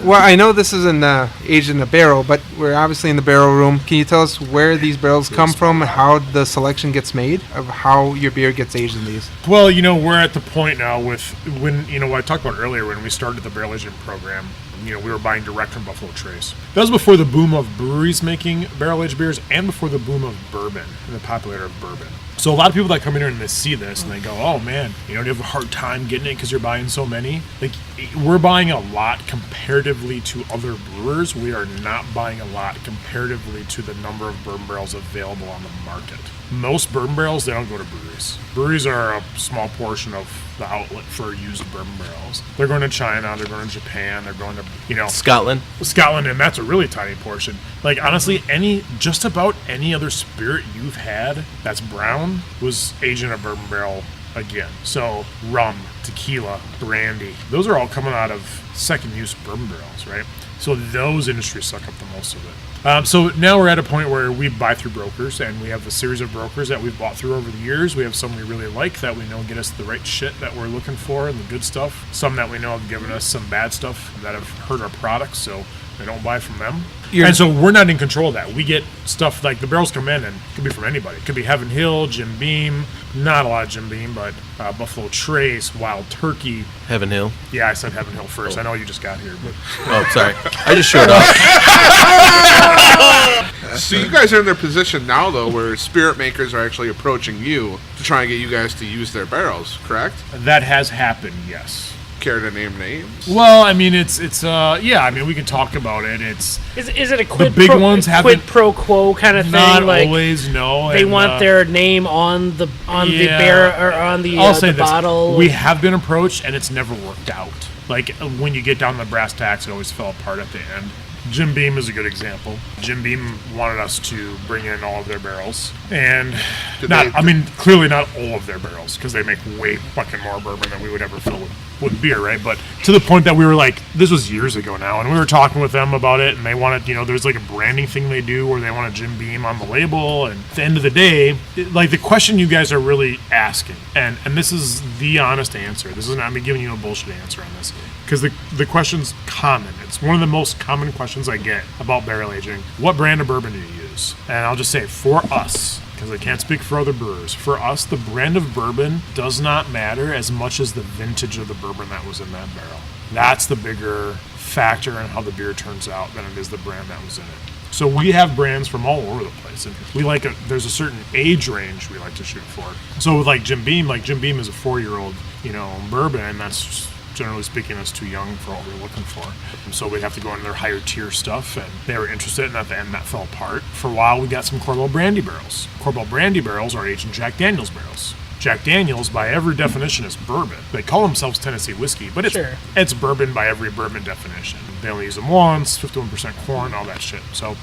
[SPEAKER 6] Well, I know this isn't aged in a barrel, but we're obviously in the barrel room. Can you tell us where these barrels come from and how the selection gets made of how your beer gets aged in these?
[SPEAKER 2] Well, we're at the point now with when, what I talked about earlier when we started the barrel aging program. We were buying direct from Buffalo Trace. That was before the boom of breweries making barrel-aged beers and before the boom of bourbon and the popularity of bourbon. So a lot of people that come in here and they see this and they go, "Oh man, do you have a hard time getting it because you're buying so many?" Like, we're buying a lot comparatively to other brewers. We are not buying a lot comparatively to the number of bourbon barrels available on the market. Most bourbon barrels, they don't go to breweries. Breweries are a small portion of the outlet for used bourbon barrels. They're going to China, they're going to Japan, they're going to,
[SPEAKER 5] Scotland,
[SPEAKER 2] and that's a really tiny portion. Like, honestly, just about any other spirit you've had that's brown was aged in a bourbon barrel again. So rum, tequila, brandy, those are all coming out of second use bourbon barrels, right? So those industries suck up the most of it. So now we're at a point where we buy through brokers, and we have a series of brokers that we've bought through over the years. We have some we really like that we know get us the right shit that we're looking for and the good stuff. Some that we know have given us some bad stuff that have hurt our products, so we don't buy from them. And so we're not in control of that. We get stuff like the barrels come in, and it could be from anybody. It could be Heaven Hill, Jim Beam, not a lot of Jim Beam, but Buffalo Trace, Wild Turkey.
[SPEAKER 5] Heaven Hill.
[SPEAKER 2] Yeah, I said Heaven Hill first. I know you just got here, but
[SPEAKER 5] Oh, sorry. I just showed up.
[SPEAKER 3] So you guys are in their position now, though, where spirit makers are actually approaching you to try and get you guys to use their barrels, correct?
[SPEAKER 2] that has happened, yes.
[SPEAKER 3] Care to name names?
[SPEAKER 2] Well, I mean, it's yeah. I mean, we can talk about it. It's
[SPEAKER 8] Is it a quid
[SPEAKER 2] big
[SPEAKER 8] pro,
[SPEAKER 2] ones have
[SPEAKER 8] quid pro quo kind of thing?
[SPEAKER 2] not
[SPEAKER 8] Like
[SPEAKER 2] always. No,
[SPEAKER 8] they
[SPEAKER 2] and,
[SPEAKER 8] want their name on the
[SPEAKER 2] yeah.
[SPEAKER 8] bear or on the,
[SPEAKER 2] I'll say
[SPEAKER 8] the
[SPEAKER 2] this.
[SPEAKER 8] bottle.
[SPEAKER 2] We have been approached, and it's never worked out. Like, when you get down to the brass tacks, it always fell apart at the end. Jim Beam is a good example. Jim Beam wanted us to bring in all of their barrels, and clearly not all of their barrels, because they make way fucking more bourbon than we would ever fill with beer, right? But to the point that we were like, this was years ago now, and we were talking with them about it, and they wanted, there's like a branding thing they do where they want a Jim Beam on the label, and at the end of the day, like the question you guys are really asking, and this is the honest answer. This is not me giving you a bullshit answer on this. Because the question's common. It's one of the most common questions I get about barrel aging. What brand of bourbon do you use? And I'll just say, for us, because I can't speak for other brewers, for us, the brand of bourbon does not matter as much as the vintage of the bourbon that was in that barrel. That's the bigger factor in how the beer turns out than it is the brand that was in it. So we have brands from all over the place, and we there's a certain age range we like to shoot for. So with Jim Beam is a 4-year-old, bourbon, and that's generally speaking, that's too young for what we're looking for. And so we'd have to go into their higher tier stuff, and they were interested, and at the end that fell apart. For a while, we got some Korbel Brandy barrels. Korbel Brandy barrels are aged in Jack Daniels barrels. Jack Daniels, by every definition, is bourbon. They call themselves Tennessee whiskey, but it's bourbon by every bourbon definition. They only use them once, 51% corn, all that shit. So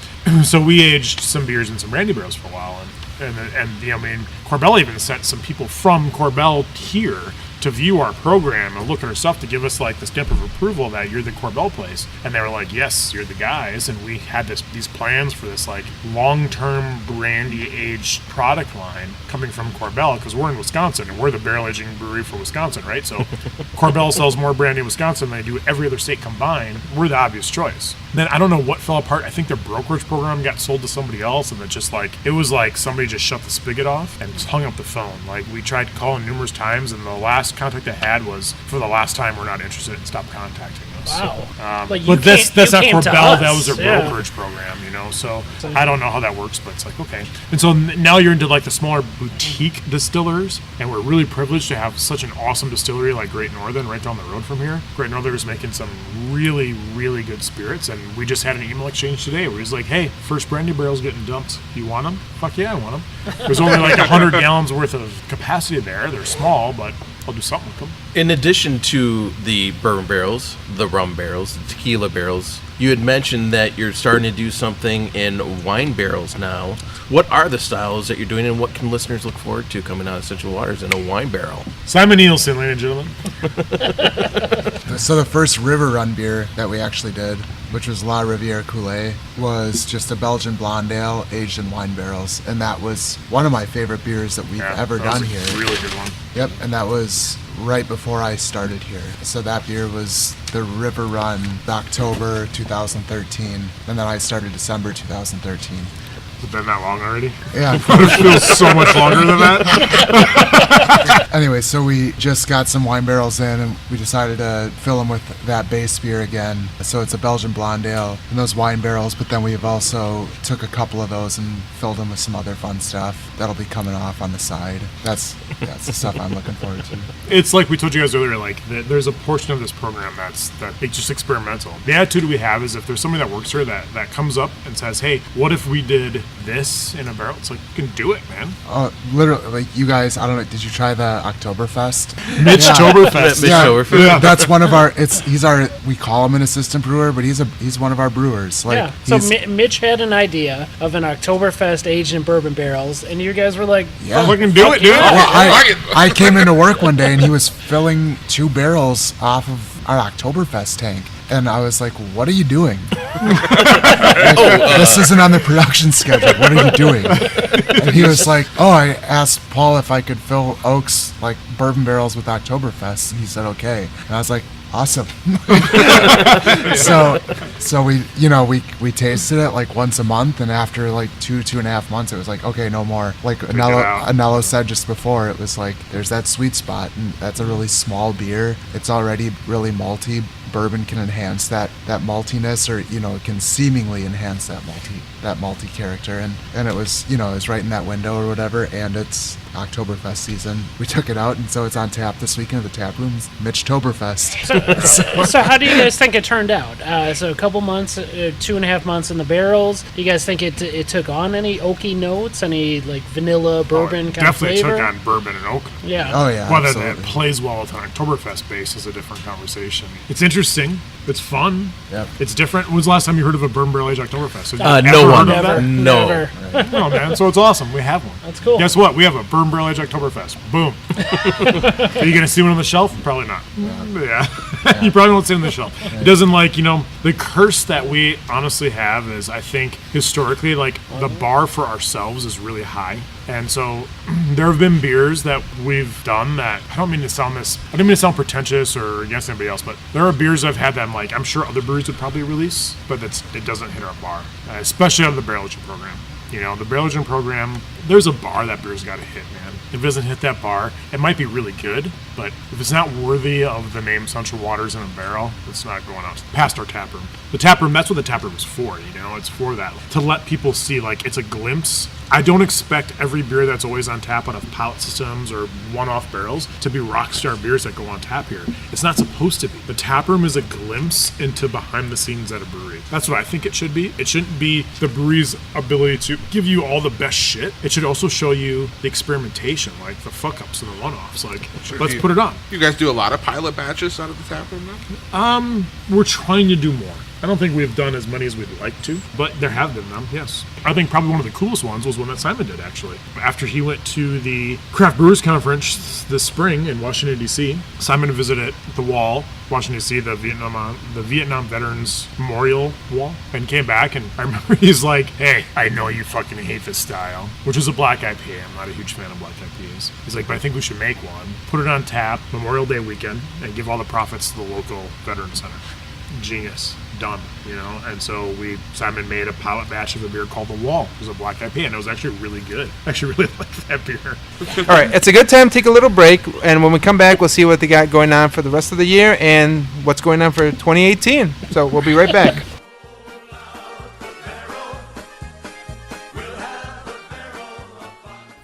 [SPEAKER 2] we aged some beers in some brandy barrels for a while, and Korbel even sent some people from Korbel here to view our program and look at our stuff to give us the stamp of approval that you're the Korbel place, and they were like, yes, you're the guys. And we had these plans for this long-term brandy aged product line coming from Korbel, because we're in Wisconsin and we're the barrel aging brewery for Wisconsin, right? So Korbel sells more brandy in Wisconsin than they do every other state combined. We're the obvious choice. Then I don't know what fell apart. I think their brokerage program got sold to somebody else, and it just it was like somebody just shut the spigot off and just hung up the phone. We tried calling numerous times, and the last contact I had was, for the last time, we're not interested, and stop contacting us.
[SPEAKER 8] Wow.
[SPEAKER 2] But that's not Korbel. That was their brokerage program, So I don't know how that works, but it's okay. And so now you're into the smaller boutique distillers, and we're really privileged to have such an awesome distillery like Great Northern right down the road from here. Great Northern is making some really, really good spirits, and we just had an email exchange today where he's like, hey, first brandy barrel's getting dumped. You want them? Fuck yeah, I want them. There's only 100 gallons worth of capacity there. They're small, but I'll do something with them.
[SPEAKER 5] In addition to the bourbon barrels, the rum barrels, the tequila barrels, you had mentioned that you're starting to do something in wine barrels now. What are the styles that you're doing, and what can listeners look forward to coming out of Central Waters in a wine barrel?
[SPEAKER 2] Simon Nielsen, ladies and gentlemen.
[SPEAKER 1] So the first River Run beer that we actually did, which was La Rivière Coulée, was just a Belgian blonde ale aged in wine barrels, and that was one of my favorite beers that we've ever done here.
[SPEAKER 2] Really good one.
[SPEAKER 1] Yep, and that was right before I started here. So that beer was the River Run, October 2013, and then I started December 2013.
[SPEAKER 2] Has it been that long already?
[SPEAKER 1] Yeah.
[SPEAKER 2] It feels so much longer than that.
[SPEAKER 1] Anyway, so we just got some wine barrels in, and we decided to fill them with that base beer again. So it's a Belgian blonde ale in those wine barrels, but then we've also took a couple of those and filled them with some other fun stuff that'll be coming off on the side. That's the stuff I'm looking forward to.
[SPEAKER 2] It's like we told you guys earlier, there's a portion of this program that's just experimental. The attitude we have is if there's somebody that works here that comes up and says, hey, what if we did this in a barrel? It's you can do it, man.
[SPEAKER 1] Literally, you guys, I don't know, did you try the Oktoberfest?
[SPEAKER 2] Mitchtoberfest.
[SPEAKER 1] Yeah, that's one of our, we call him an assistant brewer, but he's one of our brewers.
[SPEAKER 8] So Mitch had an idea of an Oktoberfest aged in bourbon barrels, and you guys were like,
[SPEAKER 2] we can do it, dude.
[SPEAKER 1] I came into work one day, and he was filling 2 barrels off of our Oktoberfest tank. And I was like, what are you doing? This isn't on the production schedule. What are you doing? And he was like, I asked Paul if I could fill Oaks, bourbon barrels with Oktoberfest. And he said, okay. And I was like, awesome. So we tasted it once a month, and after 2.5 months, it was okay, no more. Anello said just before, it was there's that sweet spot, and that's a really small beer. It's already really malty, bourbon can enhance that maltiness, or it can seemingly enhance that malty character, and it was it was right in that window or whatever, and it's Oktoberfest season. We took it out, and so it's on tap this weekend at the tap rooms. Mitchtoberfest.
[SPEAKER 8] So how do you guys think it turned out? So a couple months, 2.5 months in the barrels. Do you guys think it took on any oaky notes, any like vanilla bourbon kind of flavor?
[SPEAKER 2] Definitely took on bourbon and oak.
[SPEAKER 8] Yeah.
[SPEAKER 1] Oh yeah.
[SPEAKER 2] Whether
[SPEAKER 1] absolutely.
[SPEAKER 2] that plays well with an Oktoberfest base is a different conversation. It's interesting. It's fun.
[SPEAKER 1] Yep.
[SPEAKER 2] It's different. When's the last time you heard of a bourbon barrel aged Oktoberfest?
[SPEAKER 5] No one.
[SPEAKER 8] Never.
[SPEAKER 5] No.
[SPEAKER 8] Never.
[SPEAKER 2] No, man. So it's awesome. We have one.
[SPEAKER 8] That's cool.
[SPEAKER 2] Guess what? We have a bourbon barrel aged Oktoberfest. Boom. Are you gonna see one on the shelf? Probably not. Yeah. You probably won't see it on the shelf. It doesn't the curse that we honestly have is, I think historically, like, the bar for ourselves is really high. And so there have been beers that we've done that, I don't mean to sound pretentious or against anybody else, but there are beers I've had that I'm like, I'm sure other breweries would probably release, but it doesn't hit our bar, especially out of the barrel aging program. The barrel aging program, there's a bar that beer's got to hit, man. If it doesn't hit that bar, it might be really good, but if it's not worthy of the name Central Waters in a barrel, it's not going out past our tap room. The tap room, that's what the tap room is for, It's for that, to let people see, like, it's a glimpse. I don't expect every beer that's always on tap out of pallet systems or one-off barrels to be rock star beers that go on tap here. It's not supposed to be. The tap room is a glimpse into behind the scenes at a brewery. That's what I think it should be. It shouldn't be the brewery's ability to give you all the best shit. It should also show you the experimentation, like the fuck-ups and the one-offs. Like, let's put it on.
[SPEAKER 3] You guys do a lot of pilot batches out of the tap room now?
[SPEAKER 2] We're trying to do more. I don't think we've done as many as we'd like to, but there have been them, yes. I think probably one of the coolest ones was one that Simon did, actually. After he went to the Craft Brewers Conference this spring in Washington, D.C., Simon visited the wall, Washington, D.C., the Vietnam Veterans Memorial Wall, and came back, and I remember he's like, hey, I know you fucking hate this style, which is a black IPA. I'm not a huge fan of black IPAs. He's like, but I think we should make one, put it on tap Memorial Day weekend, and give all the profits to the local Veterans Center. Genius. Done, and so Simon made a pilot batch of a beer called The Wall. It was a black IPA, and it was actually really good. I actually really like that beer.
[SPEAKER 7] All right, it's a good time to take a little break, and when we come back, we'll see what they got going on for the rest of the year and what's going on for 2018. So we'll be right back.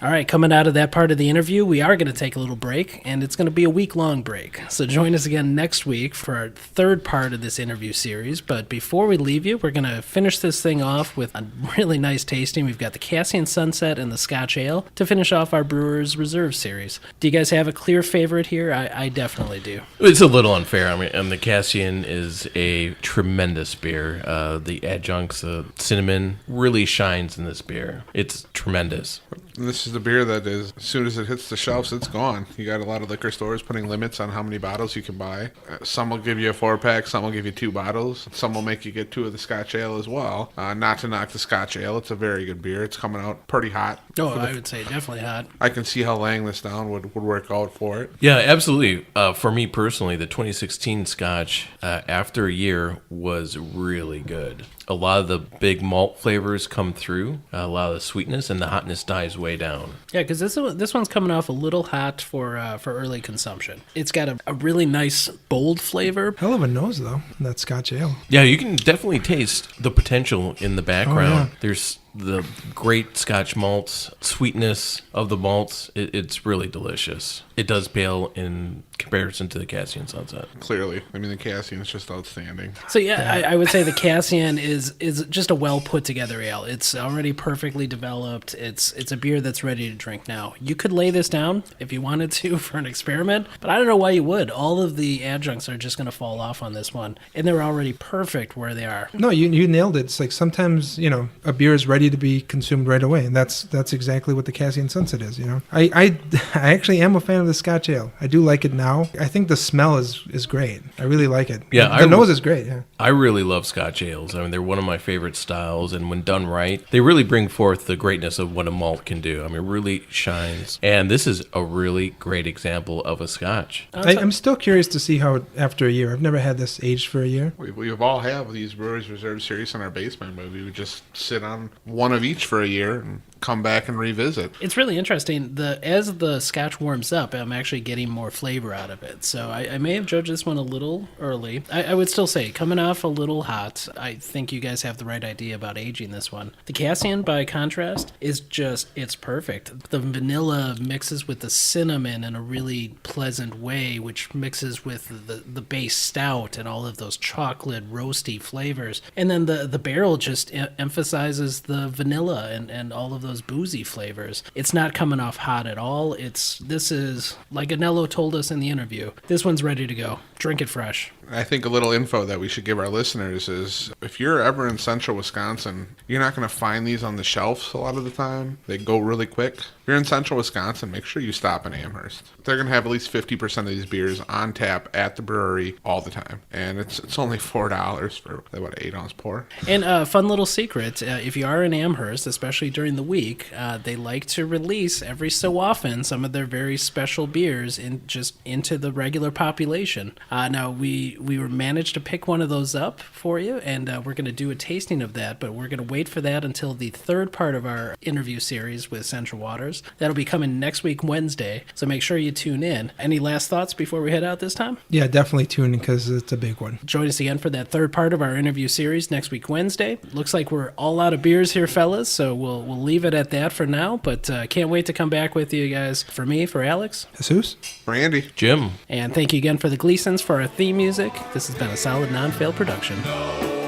[SPEAKER 4] All right, coming out of that part of the interview, we are going to take a little break, and it's going to be a week-long break. So join us again next week for our third part of this interview series. But before we leave you, we're going to finish this thing off with a really nice tasting. We've got the Cassian Sunset and the Scotch Ale to finish off our Brewers Reserve series. Do you guys have a clear favorite here? I definitely do.
[SPEAKER 5] It's a little unfair. I mean, the Cassian is a tremendous beer. The adjuncts, the cinnamon, really shines in this beer. It's tremendous.
[SPEAKER 3] This is the beer that is, as soon as it hits the shelves, it's gone. You got a lot of liquor stores putting limits on how many bottles you can buy. Some will give you a 4-pack, some will give you 2 bottles. Some will make you get 2 of the Scotch Ale as well. Not to knock the Scotch Ale, it's a very good beer. It's coming out pretty hot.
[SPEAKER 4] Oh, I would say definitely hot.
[SPEAKER 3] I can see how laying this down would work out for it.
[SPEAKER 5] Yeah, absolutely. For me personally, the 2016 Scotch, after a year, was really good. A lot of the big malt flavors come through, a lot of the sweetness, and the hotness dies way down.
[SPEAKER 4] Yeah, because this one's coming off a little hot for early consumption. It's got a really nice, bold flavor.
[SPEAKER 6] Hell of a nose, though, that Scotch Ale.
[SPEAKER 5] Yeah, you can definitely taste the potential in the background.
[SPEAKER 6] Oh, yeah.
[SPEAKER 5] There's the great Scotch malts, sweetness of the malts. It's really delicious. It does pale in comparison to the Cassian Sunset.
[SPEAKER 3] Clearly. I mean, the Cassian is just outstanding.
[SPEAKER 4] So yeah, I would say the Cassian is just a well put together ale. It's already perfectly developed. It's a beer that's ready to drink now. You could lay this down if you wanted to for an experiment, but I don't know why you would. All of the adjuncts are just going to fall off on this one, and they're already perfect where they are.
[SPEAKER 6] No, you nailed it. It's like sometimes, a beer is ready to be consumed right away, and that's exactly what the Cassian Sunset is, I actually am a fan of the Scotch Ale. I do like it now. I think the smell is great. I really like it.
[SPEAKER 5] Yeah,
[SPEAKER 6] the nose is great, yeah.
[SPEAKER 5] I really love Scotch ales. I mean, they're one of my favorite styles, and when done right, they really bring forth the greatness of what a malt can do. I mean, it really shines. And this is a really great example of a Scotch.
[SPEAKER 6] I'm still curious to see how, after a year, I've never had this aged for a year.
[SPEAKER 3] We've all have these Brewers Reserve series in our basement, but we would just sit on one of each for a year and come back and revisit.
[SPEAKER 4] It's really interesting. As the Scotch warms up, I'm actually getting more flavor out of it. So I may have judged this one a little early. I would still say, coming off a little hot, I think you guys have the right idea about aging this one. The Cassian, by contrast, is just, it's perfect. The vanilla mixes with the cinnamon in a really pleasant way, which mixes with the base stout and all of those chocolate roasty flavors. And then the barrel just emphasizes the vanilla and all of those boozy flavors. It's not coming off hot at all. This is, like Anello told us in the interview, this one's ready to go. Drink it fresh.
[SPEAKER 3] I think a little info that we should give our listeners is if you're ever in central Wisconsin, you're not going to find these on the shelves a lot of the time. They go really quick. If you're in central Wisconsin, make sure you stop in Amherst. They're going to have at least 50% of these beers on tap at the brewery all the time. And it's only $4 for, what, 8-ounce pour.
[SPEAKER 4] And a fun little secret, if you are in Amherst, especially during the week, they like to release every so often some of their very special beers into the regular population. Now, we managed to pick one of those up for you, and we're going to do a tasting of that, but we're going to wait for that until the third part of our interview series with Central Waters. That'll be coming next week, Wednesday, so make sure you tune in. Any last thoughts before we head out this time?
[SPEAKER 6] Yeah, definitely tune in because it's a big one.
[SPEAKER 4] Join us again for that third part of our interview series next week, Wednesday. Looks like we're all out of beers here, fellas, so we'll leave it at that for now, but can't wait to come back with you guys. For me, for Alex.
[SPEAKER 6] Jesus?
[SPEAKER 3] For Andy.
[SPEAKER 5] Jim.
[SPEAKER 4] And thank you again for the Gleasons for our theme music. This has been a solid non-fail production.